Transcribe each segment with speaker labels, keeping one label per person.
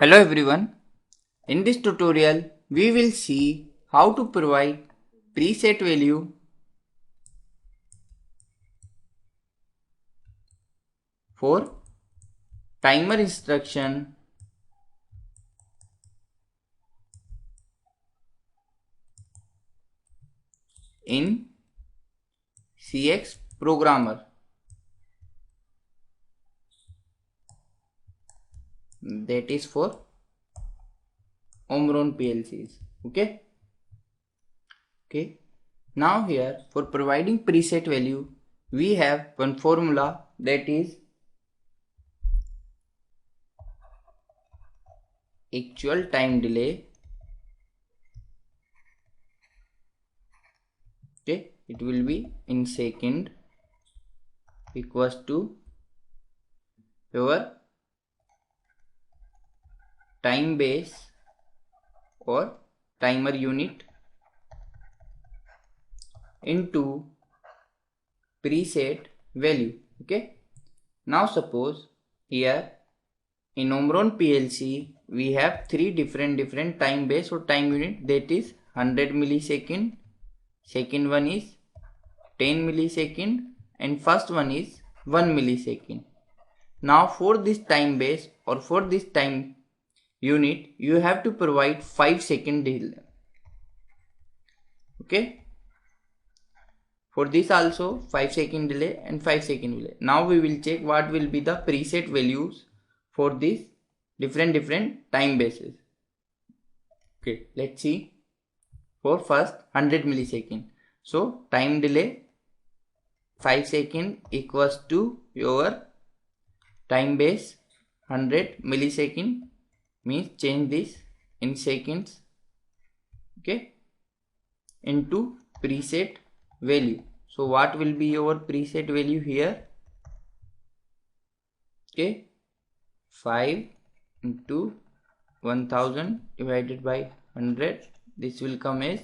Speaker 1: Hello everyone. In this tutorial, we will see how to provide preset value for timer instruction in CX Programmer. That is for Omron PLCs. Okay. Now here for providing preset value, we have one formula, that is actual time delay. Okay, it will be in second equals to your time base or timer unit into preset value. Okay, now suppose here in Omron PLC we have three different time base or time unit, that is 100 millisecond, second one is 10 millisecond, and first one is 1 millisecond. Now for this time base or for this time unit you have to provide 5-second delay. Okay, for this also 5-second delay and 5-second delay. Now we will check what will be the preset values for these different time bases. Okay, let's see. For first 100 millisecond. So time delay 5 second equals to your time base 100 millisecond, means change this in seconds, okay, into preset value. So what will be your preset value here? Okay, 5 into 1000 divided by 100, this will come as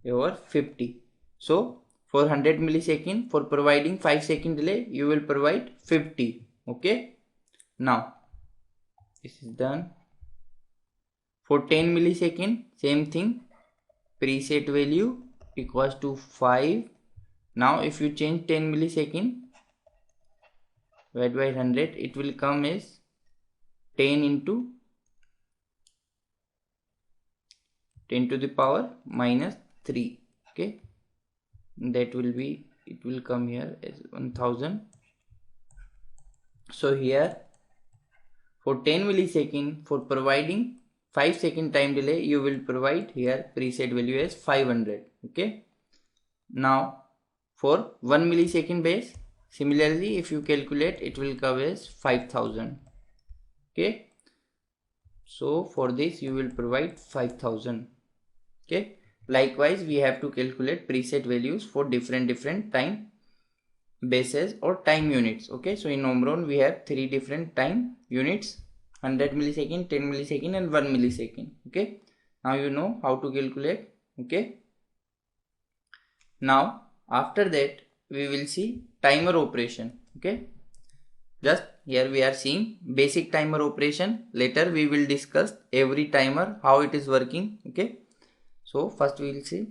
Speaker 1: your 50. So for 100 millisecond, for providing 5-second delay, you will provide 50. Okay, now this is done. For 10 millisecond, same thing, preset value equals to 5. Now if you change 10 millisecond divided by 100, it will come as 10 into 10 to the power minus 3. Okay, that will be, it will come here as 1000. So here for 10 millisecond, for providing 5-second time delay, you will provide here preset value as 500. Okay, now for 1 millisecond base, similarly if you calculate, it will come as 5000. Okay, so for this you will provide 5000. Okay, likewise we have to calculate preset values for different time bases or time units. Okay, so in Omron we have three different time units, 100 millisecond, 10 millisecond and 1 millisecond. Okay, now you know how to calculate. Okay, now after that we will see timer operation. Okay, just here we are seeing basic timer operation. Later we will discuss every timer, how it is working. Okay, so first we will see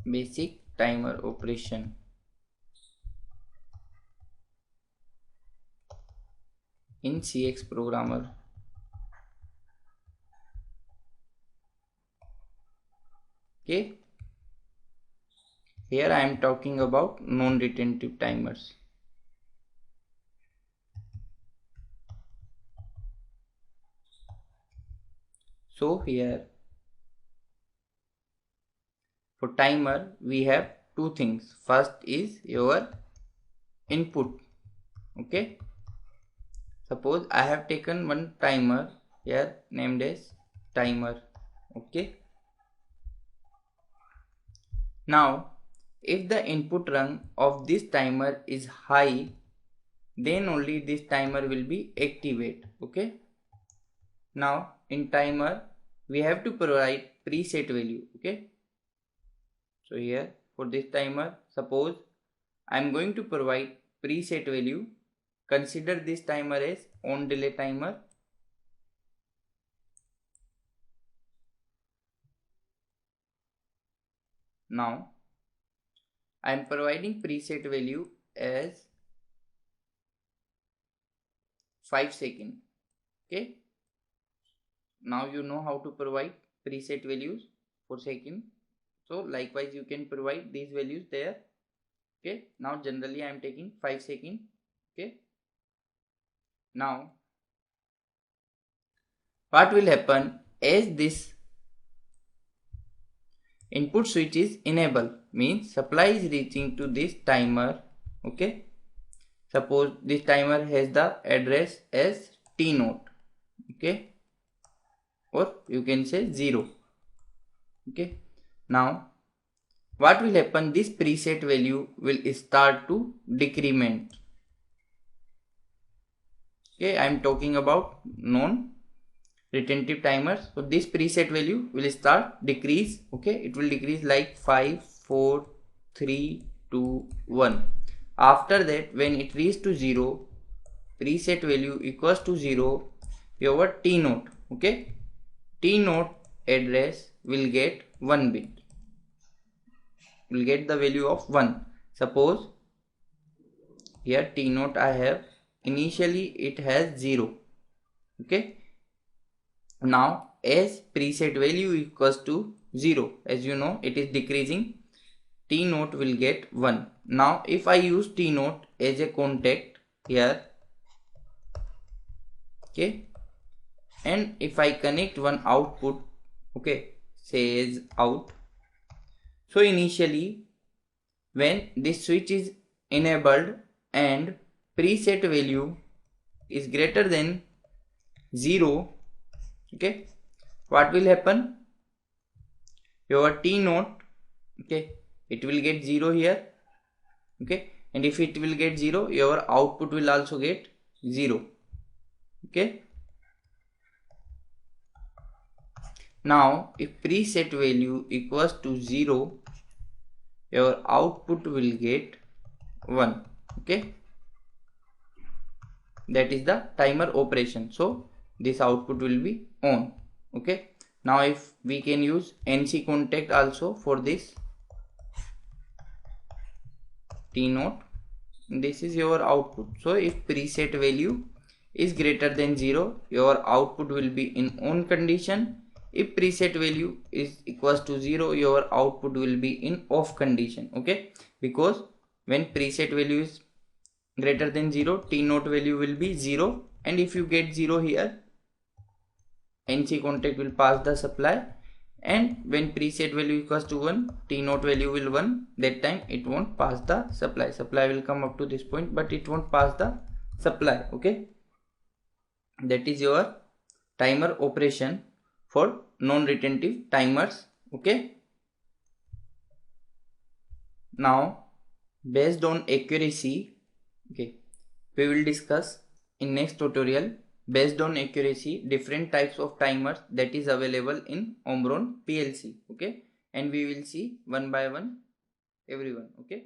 Speaker 1: basic timer operation in CX Programmer. Okay, here I am talking about non-retentive timers. So here for timer we have two things. First is your input. Okay, suppose I have taken one timer here named as timer. Okay, now if the input rung of this timer is high, then only this timer will be activate. Okay, now in timer we have to provide preset value. Okay, so here for this timer, suppose I am going to provide preset value consider this timer as on delay timer. Now I am providing preset value as 5 seconds. Okay, now you know how to provide preset values for second. So likewise you can provide these values there. Okay, now generally I am taking 5 seconds. Okay, now what will happen as this input switch is enabled, means supply is reaching to this timer. Okay, suppose this timer has the address as T0. Okay, or you can say 0. Okay, now what will happen, this preset value will start to decrement. Okay, I am talking about non retentive timers. So this preset value will start decrease. Okay, it will decrease like 5 4 3 2 1. After that, when it reaches to 0, preset value equals to 0, your T0. Okay, T0 address will get 1 bit, will get the value of 1. Suppose here T0 I have, initially it has 0. Okay, now as preset value equals to 0, as you know it is decreasing, T0 will get 1. Now if I use T0 as a contact here, okay, and if I connect one output, okay, says out, so initially when this switch is enabled and preset value is greater than 0, okay, what will happen, your T0, okay, it will get 0 here. Okay, and if it will get 0, your output will also get 0. Okay, now if preset value equals to 0, your output will get 1. Okay, that is the timer operation, so this output will be on. Okay, now if we can use NC contact also for this T0, this is your output. So if preset value is greater than 0, your output will be in on condition. If preset value is equals to 0, your output will be in off condition. Okay, because when preset value is greater than 0, T0 value will be 0, and if you get 0 here, NC contact will pass the supply, and when preset value equals to 1, T0 value will 1, that time it won't pass the supply. Supply will come up to this point, but it won't pass the supply. Okay, that is your timer operation for non-retentive timers. Okay, now based on accuracy, okay, we will discuss in next tutorial based on accuracy different types of timers that is available in Omron PLC. Okay, and we will see one by one everyone. Okay.